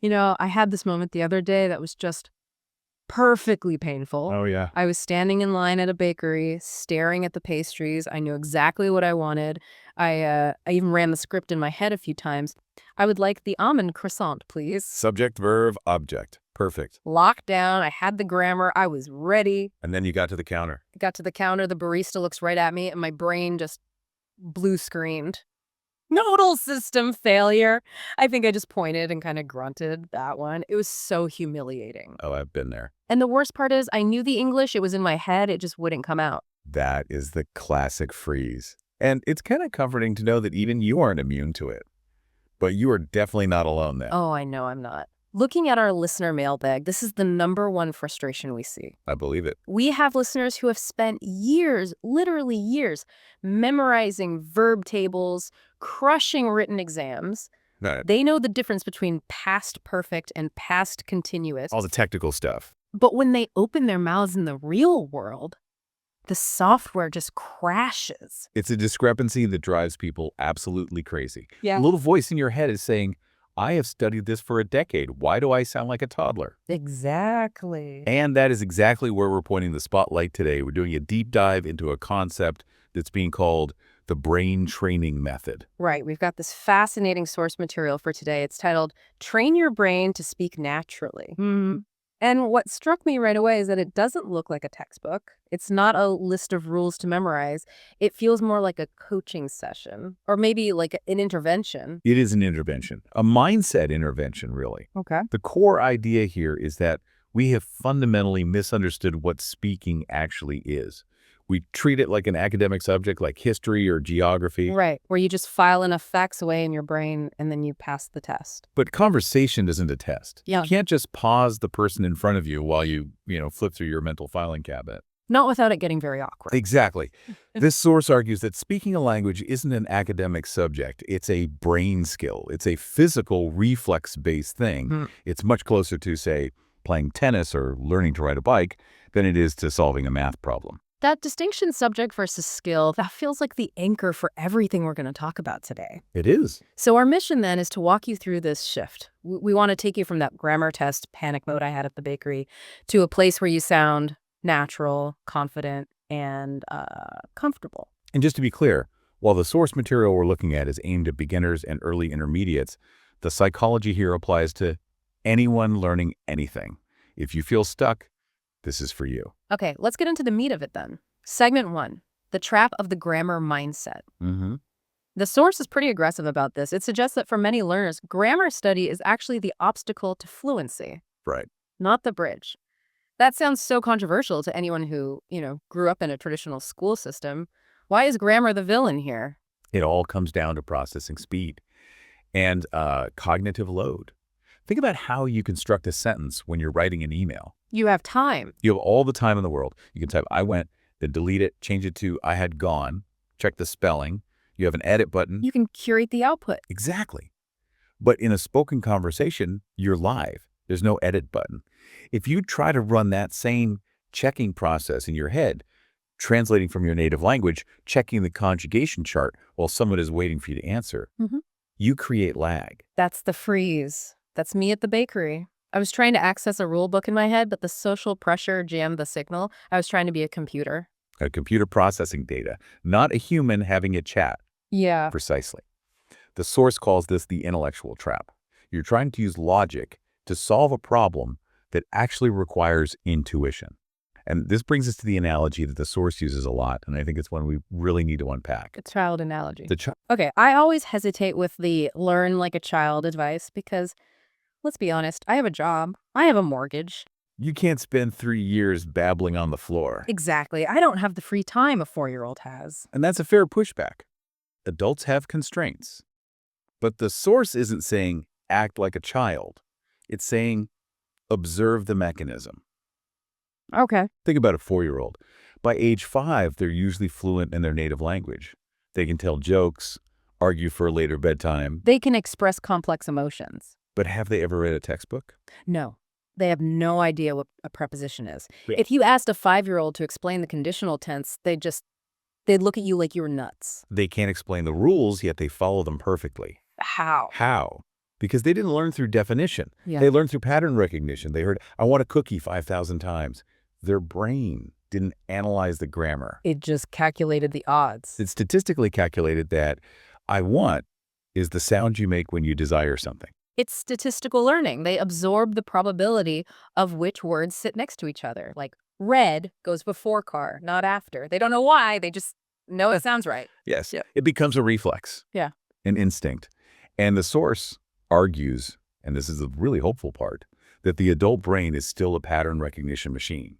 I had this moment the other day that was just perfectly painful. Oh, yeah. I was standing in line at a bakery, staring at the pastries. I knew exactly what I wanted. I even ran the script in my head a few times. I would like the almond croissant, please. Subject, verb, object. Perfect. Locked down. I had the grammar. I was ready. And then you got to the counter. I got to the counter. The barista looks right at me, and my brain just blue screened. Nodal system failure. I think I just pointed and kind of grunted that one. It was so humiliating. Oh, I've been there. And the worst part is I knew the English. It was in my head. It just wouldn't come out. That is the classic freeze. And it's kind of comforting to know that even you aren't immune to it. But you are definitely not alone then. Oh, I know I'm not. Looking at our listener mailbag, this is the #1 frustration we see. I believe it. We have listeners who have spent years, literally years, memorizing verb tables, crushing written exams. Right. They know the difference between past perfect and past continuous. All the technical stuff. But when they open their mouths in the real world, the software just crashes. It's a discrepancy that drives people absolutely crazy. Yeah. A little voice in your head is saying, I have studied this for a decade. Why do I sound like a toddler? Exactly. And that is exactly where we're pointing the spotlight today. We're doing a deep dive into a concept that's being called the brain training method. Right. We've got this fascinating source material for today. It's titled Train Your Brain to Speak Naturally. And what struck me right away is that it doesn't look like a textbook. It's not a list of rules to memorize. It feels more like a coaching session or maybe like an intervention. It is an intervention, a mindset intervention, really. Okay. The core idea here is that we have fundamentally misunderstood what speaking actually is. We treat it like an academic subject like history or geography. Right. Where you just file enough facts away in your brain and then you pass the test. But conversation isn't a test. Yeah. You can't just pause the person in front of you while you flip through your mental filing cabinet. Not without it getting very awkward. Exactly. This source argues that speaking a language isn't an academic subject. It's a brain skill. It's a physical, reflex-based thing. It's much closer to, say, playing tennis or learning to ride a bike than it is to solving a math problem. That distinction, subject versus skill, that feels like the anchor for everything we're going to talk about today. It is. So our mission then is to walk you through this shift. We want to take you from that grammar test panic mode I had at the bakery to a place where you sound natural, confident, and comfortable. And just to be clear, while the source material we're looking at is aimed at beginners and early intermediates, the psychology here applies to anyone learning anything. If you feel stuck, this is for you. Okay, let's get into the meat of it then. Segment 1, the trap of the grammar mindset. The source is pretty aggressive about this. It suggests that for many learners, grammar study is actually the obstacle to fluency. Right. Not the bridge. That sounds so controversial to anyone who, grew up in a traditional school system. Why is grammar the villain here? It all comes down to processing speed and cognitive load. Think about how you construct a sentence when you're writing an email. You have time. You have all the time in the world. You can type, I went, then delete it, change it to, I had gone, check the spelling. You have an edit button. You can curate the output. Exactly. But in a spoken conversation, you're live. There's no edit button. If you try to run that same checking process in your head, translating from your native language, checking the conjugation chart while someone is waiting for you to answer, you create lag. That's the freeze. That's me at the bakery. I was trying to access a rule book in my head, but the social pressure jammed the signal. I was trying to be a computer. A computer processing data, not a human having a chat. Yeah. Precisely. The source calls this the intellectual trap. You're trying to use logic to solve a problem that actually requires intuition. And this brings us to the analogy that the source uses a lot, and I think it's one we really need to unpack. A child analogy. The Okay, I always hesitate with the learn like a child advice because, let's be honest, I have a job. I have a mortgage. You can't spend 3 years babbling on the floor. Exactly. I don't have the free time a 4-year-old has. And that's a fair pushback. Adults have constraints. But the source isn't saying act like a child. It's saying observe the mechanism. Okay. Think about a 4-year-old. By age 5, they're usually fluent in their native language. They can tell jokes, argue for a later bedtime. They can express complex emotions. But have they ever read a textbook? No. They have no idea what a preposition is. Yeah. If you asked a 5-year-old to explain the conditional tense, they'd look at you like you were nuts. They can't explain the rules, yet they follow them perfectly. How? How? because they didn't learn through definition. Yeah. They learned through pattern recognition. They heard, I want a cookie 5,000 times. Their brain didn't analyze the grammar. It just calculated the odds. It's statistically calculated that I want is the sound you make when you desire something. It's statistical learning. They absorb the probability of which words sit next to each other. Like red goes before car, not after. They don't know why. They just know it sounds right. Yes. Yeah. It becomes a reflex. Yeah. An instinct. And the source argues, and this is the really hopeful part, that the adult brain is still a pattern recognition machine.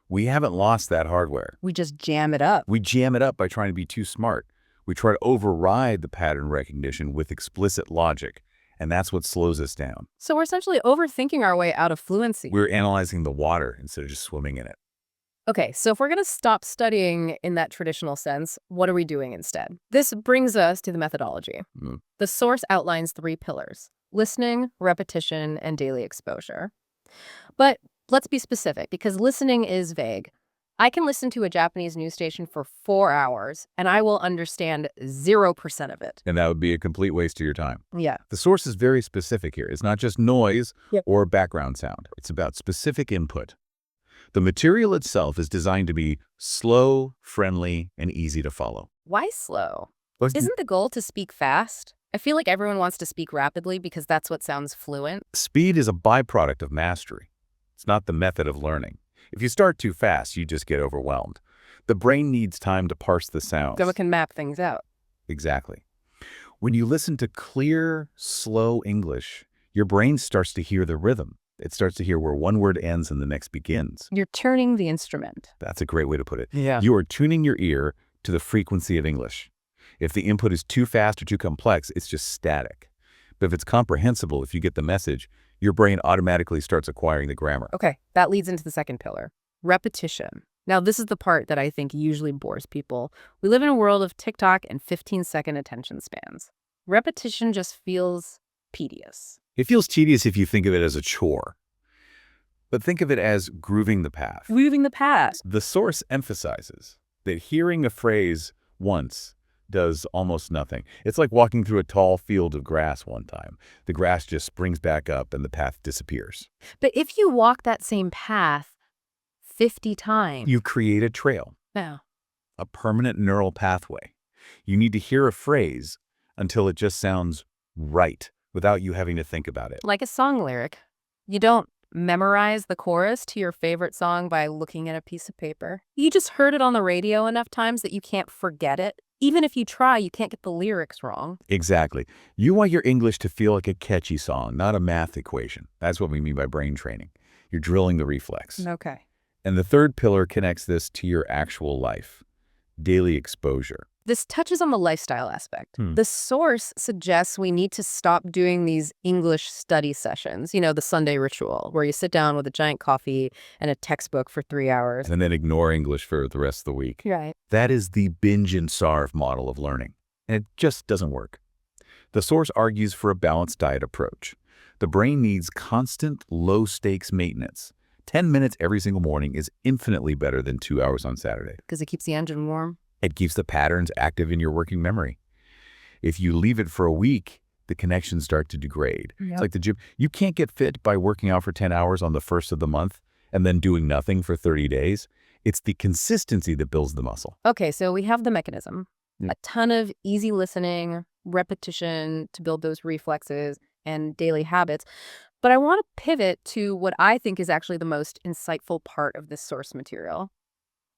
We haven't lost that hardware. We just jam it up. We jam it up by trying to be too smart. We try to override the pattern recognition with explicit logic, and that's what slows us down. So we're essentially overthinking our way out of fluency. We're analyzing the water instead of just swimming in it. Okay, so if we're going to stop studying in that traditional sense, what are we doing instead? This brings us to the methodology. The source outlines 3 pillars: listening, repetition, and daily exposure. But let's be specific, because listening is vague. I can listen to a Japanese news station for 4 hours, and I will understand 0% of it. And that would be a complete waste of your time. Yeah. The source is very specific here. It's not just noise Yep. or background sound. It's about specific input. The material itself is designed to be slow, friendly, and easy to follow. Why slow? Well, Isn't the goal to speak fast? I feel like everyone wants to speak rapidly because that's what sounds fluent. Speed is a byproduct of mastery. It's not the method of learning. If you start too fast, you just get overwhelmed. The brain needs time to parse the sounds. So it can map things out. Exactly. When you listen to clear, slow English, your brain starts to hear the rhythm. It starts to hear where one word ends and the next begins. You're turning the instrument. That's a great way to put it. Yeah. You are tuning your ear to the frequency of English. If the input is too fast or too complex, it's just static. But if it's comprehensible, if you get the message, your brain automatically starts acquiring the grammar. Okay, that leads into the second pillar, repetition. Now, this is the part that I think usually bores people. We live in a world of TikTok and 15-second attention spans. Repetition just feels tedious. It feels tedious if you think of it as a chore. But think of it as grooving the path. Moving the past. The source emphasizes that hearing a phrase once does almost nothing. It's like walking through a tall field of grass one time. The grass just springs back up and the path disappears. But if you walk that same path 50 times. You create a trail, No. a permanent neural pathway. You need to hear a phrase until it just sounds right without you having to think about it. Like a song lyric. You don't memorize the chorus to your favorite song by looking at a piece of paper. You just heard it on the radio enough times that you can't forget it. Even if you try, you can't get the lyrics wrong. Exactly. You want your English to feel like a catchy song, not a math equation. That's what we mean by brain training. You're drilling the reflex. Okay. And the third pillar connects this to your actual life, daily exposure. This touches on the lifestyle aspect. The source suggests we need to stop doing these English study sessions, you know, the Sunday ritual, where you sit down with a giant coffee and a textbook for 3 hours. And then ignore English for the rest of the week. Right. That is the binge and starve model of learning, and it just doesn't work. The source argues for a balanced diet approach. The brain needs constant, low-stakes maintenance. 10 minutes every single morning is infinitely better than 2 hours on Saturday. Because it keeps the engine warm. It keeps the patterns active in your working memory. If you leave it for a week, the connections start to degrade. Yep. It's like the gym. You can't get fit by working out for 10 hours on the first of the month and then doing nothing for 30 days. It's the consistency that builds the muscle. Okay, so we have the mechanism. Yeah. A ton of easy listening, repetition to build those reflexes, and daily habits. But I want to pivot to what I think is actually the most insightful part of this source material.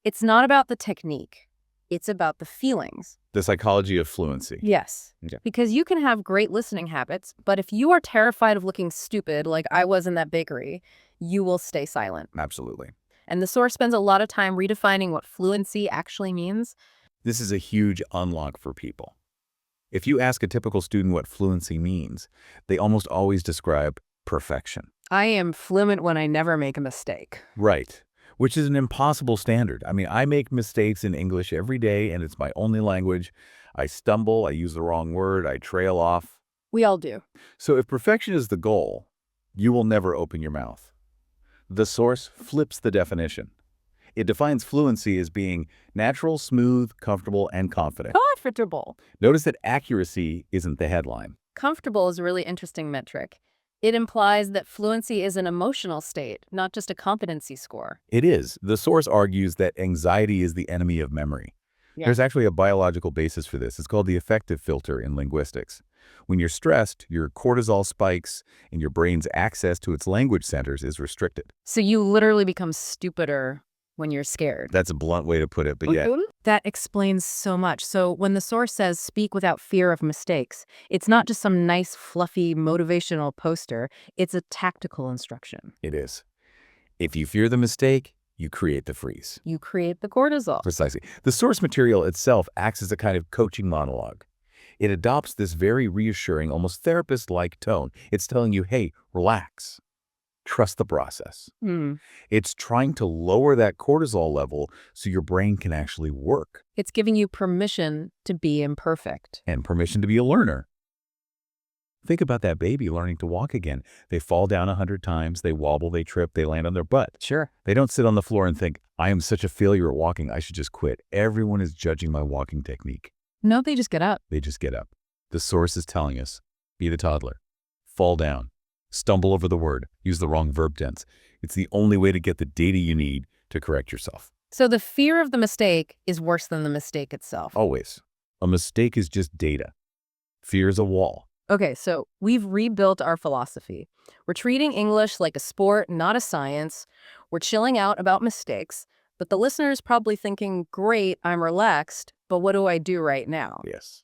It's not about the technique. It's about the feelings. The psychology of fluency. Yes. Okay. Because you can have great listening habits, but if you are terrified of looking stupid like I was in that bakery, you will stay silent. Absolutely. And the source spends a lot of time redefining what fluency actually means. This is a huge unlock for people. If you ask a typical student what fluency means, they almost always describe perfection. I am fluent when I never make a mistake. Right. Which is an impossible standard. I mean, I make mistakes in English every day, and it's my only language. I stumble, I use the wrong word, I trail off. We all do. So if perfection is the goal, you will never open your mouth. The source flips the definition. It defines fluency as being natural, smooth, comfortable, and confident. Comfortable. Notice that accuracy isn't the headline. Comfortable is a really interesting metric. It implies that fluency is an emotional state, not just a competency score. It is. The source argues that anxiety is the enemy of memory. Yeah. There's actually a biological basis for this. It's called the affective filter in linguistics. When you're stressed, your cortisol spikes and your brain's access to its language centers is restricted. So you literally become stupider when you're scared. That's a blunt way to put it, but yeah. That explains so much. So when the source says speak without fear of mistakes, it's not just some nice, fluffy, motivational poster. It's a tactical instruction. It is. If you fear the mistake, you create the freeze. You create the cortisol. Precisely. The source material itself acts as a kind of coaching monologue. It adopts this very reassuring, almost therapist-like tone. It's telling you, hey, relax. Trust the process. It's trying to lower that cortisol level so your brain can actually work. It's giving you permission to be imperfect. And permission to be a learner. Think about that baby learning to walk again. They fall down 100 times, they wobble, they trip, they land on their butt. Sure. They don't sit on the floor and think, I am such a failure at walking, I should just quit. Everyone is judging my walking technique. No, they just get up. They just get up. The source is telling us, be the toddler. Fall down. Stumble over the word. Use the wrong verb tense. It's the only way to get the data you need to correct yourself. So the fear of the mistake is worse than the mistake itself. Always. A mistake is just data. Fear is a wall. Okay, so we've rebuilt our philosophy. We're treating English like a sport, not a science. We're chilling out about mistakes. But the listener's probably thinking, great, I'm relaxed, but what do I do right now? Yes.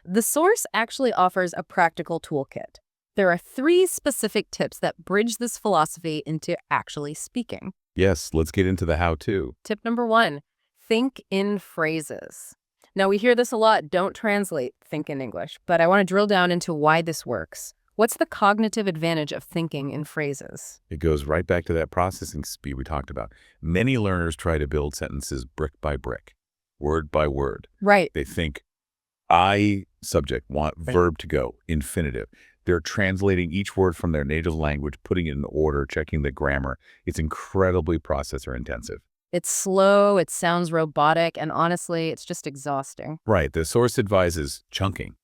The source actually offers a practical toolkit. There are 3 specific tips that bridge this philosophy into actually speaking. Yes, let's get into the how-to. Tip number 1, think in phrases. Now, we hear this a lot, don't translate, think in English, but I want to drill down into why this works. What's the cognitive advantage of thinking in phrases? It goes right back to that processing speed we talked about. Many learners try to build sentences brick by brick, word by word. Right. They think, I, subject, want verb to go, infinitive. They're translating each word from their native language, putting it in order, checking the grammar. It's incredibly processor intensive. It's slow, it sounds robotic, and honestly, it's just exhausting. Right. The source advises chunking.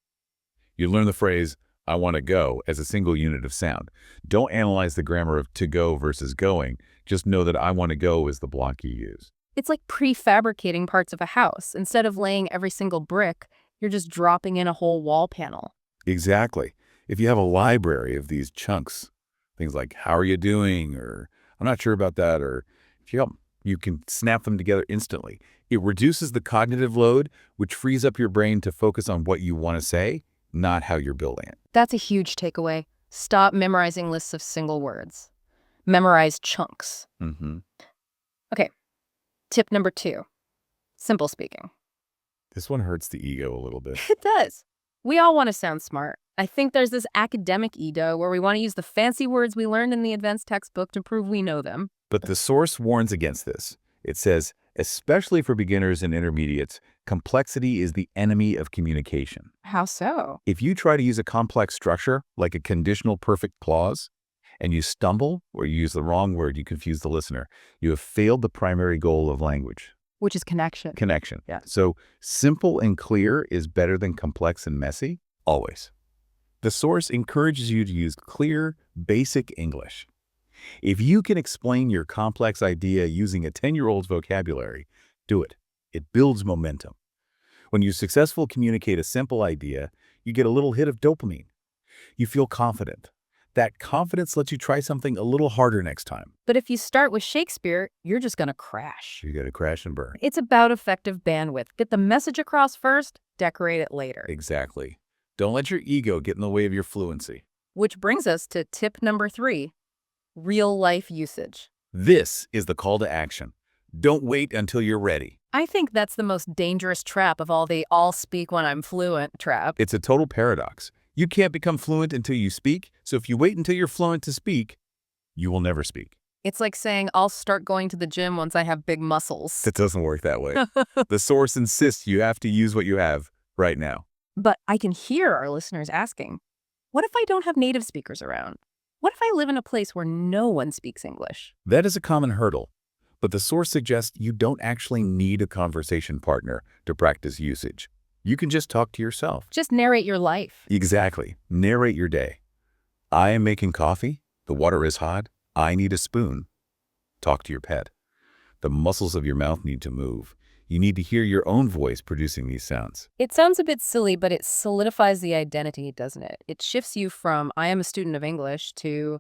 You learn the phrase, I want to go, as a single unit of sound. Don't analyze the grammar of to go versus going. Just know that I want to go is the block you use. It's like prefabricating parts of a house. Instead of laying every single brick, you're just dropping in a whole wall panel. Exactly. If you have a library of these chunks, things like, how are you doing? Or I'm not sure about that. Or if you help, you can snap them together instantly. It reduces the cognitive load, which frees up your brain to focus on what you want to say, not how you're building it. That's a huge takeaway. Stop memorizing lists of single words. Memorize chunks. Okay, tip number 2, simple speaking. This one hurts the ego a little bit. It does. We all want to sound smart. I think there's this academic ego where we want to use the fancy words we learned in the advanced textbook to prove we know them. But the source warns against this. It says, especially for beginners and intermediates, complexity is the enemy of communication. How so? If you try to use a complex structure, like a conditional perfect clause, and you stumble or you use the wrong word, you confuse the listener, you have failed the primary goal of language. Which is connection. Connection. Yeah. So simple and clear is better than complex and messy, always. The source encourages you to use clear, basic English. If you can explain your complex idea using a 10-year-old's vocabulary, do it. It builds momentum. When you successfully communicate a simple idea, you get a little hit of dopamine. You feel confident. That confidence lets you try something a little harder next time. But if you start with Shakespeare, you're just going to crash. You're going to crash and burn. It's about effective bandwidth. Get the message across first, decorate it later. Exactly. Don't let your ego get in the way of your fluency. Which brings us to tip number 3, real-life usage. This is the call to action. Don't wait until you're ready. I think that's the most dangerous trap of all the I'll speak when I'm fluent trap. It's a total paradox. You can't become fluent until you speak, so if you wait until you're fluent to speak, you will never speak. It's like saying I'll start going to the gym once I have big muscles. It doesn't work that way. The source insists you have to use what you have right now. But I can hear our listeners asking, what if I don't have native speakers around? What if I live in a place where no one speaks English? That is a common hurdle, but the source suggests you don't actually need a conversation partner to practice usage. You can just talk to yourself. Just narrate your life. Exactly. Narrate your day. I am making coffee. The water is hot. I need a spoon. Talk to your pet. The muscles of your mouth need to move. You need to hear your own voice producing these sounds. It sounds a bit silly, but it solidifies the identity, doesn't it? It shifts you from I am a student of English to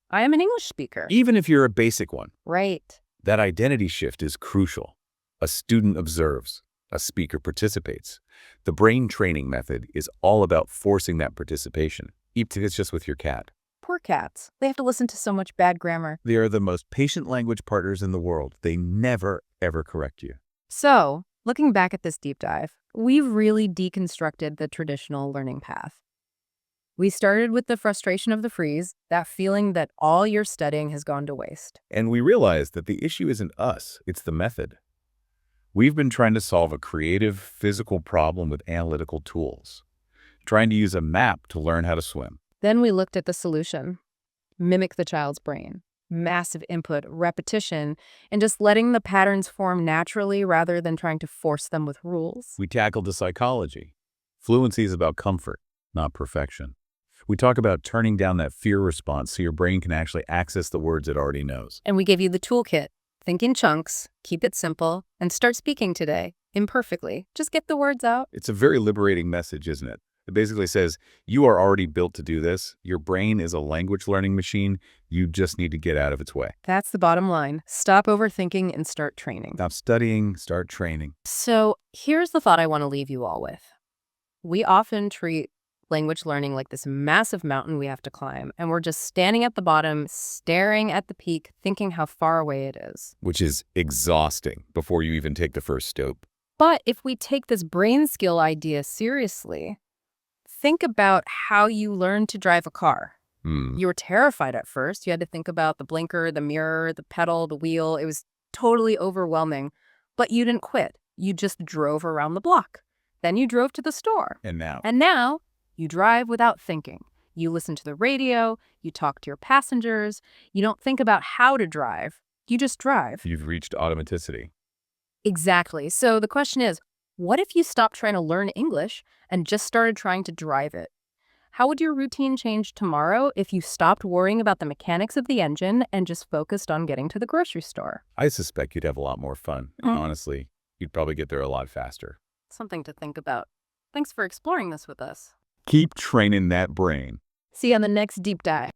I am an English speaker. Even if you're a basic one, Right. that identity shift is crucial. A student observes. A speaker participates. The brain training method is all about forcing that participation, even if it's just with your cat. Poor cats. They have to listen to so much bad grammar. They are the most patient language partners in the world. They never, ever correct you. So, looking back at this deep dive, we've really deconstructed the traditional learning path. We started with the frustration of the freeze, that feeling that all your studying has gone to waste. And we realized that the issue isn't us, it's the method. We've been trying to solve a creative, physical problem with analytical tools, trying to use a map to learn how to swim. Then we looked at the solution. Mimic the child's brain. Massive input, repetition, and just letting the patterns form naturally rather than trying to force them with rules. We tackled the psychology. Fluency is about comfort, not perfection. We talk about turning down that fear response so your brain can actually access the words it already knows. And we gave you the toolkit. Think in chunks, keep it simple, and start speaking today, imperfectly. Just get the words out. It's a very liberating message, isn't it? It basically says, you are already built to do this. Your brain is a language learning machine. You just need to get out of its way. That's the bottom line. Stop overthinking and start training. Stop studying, start training. So here's the thought I want to leave you all with. We often treat language learning like this massive mountain we have to climb, and we're just standing at the bottom, staring at the peak, thinking how far away it is. Which is exhausting before you even take the first step. But if we take this brain skill idea seriously, think about how you learned to drive a car. You were terrified at first. You had to think about the blinker, the mirror, the pedal, the wheel. It was totally overwhelming. But you didn't quit. You just drove around the block. Then you drove to the store. And now? And now you drive without thinking. You listen to the radio. You talk to your passengers. You don't think about how to drive. You just drive. You've reached automaticity. Exactly. So the question is, what if you stopped trying to learn English and just started trying to drive it? How would your routine change tomorrow if you stopped worrying about the mechanics of the engine and just focused on getting to the grocery store? I suspect you'd have a lot more fun. And honestly, you'd probably get there a lot faster. Something to think about. Thanks for exploring this with us. Keep training that brain. See you on the next deep dive.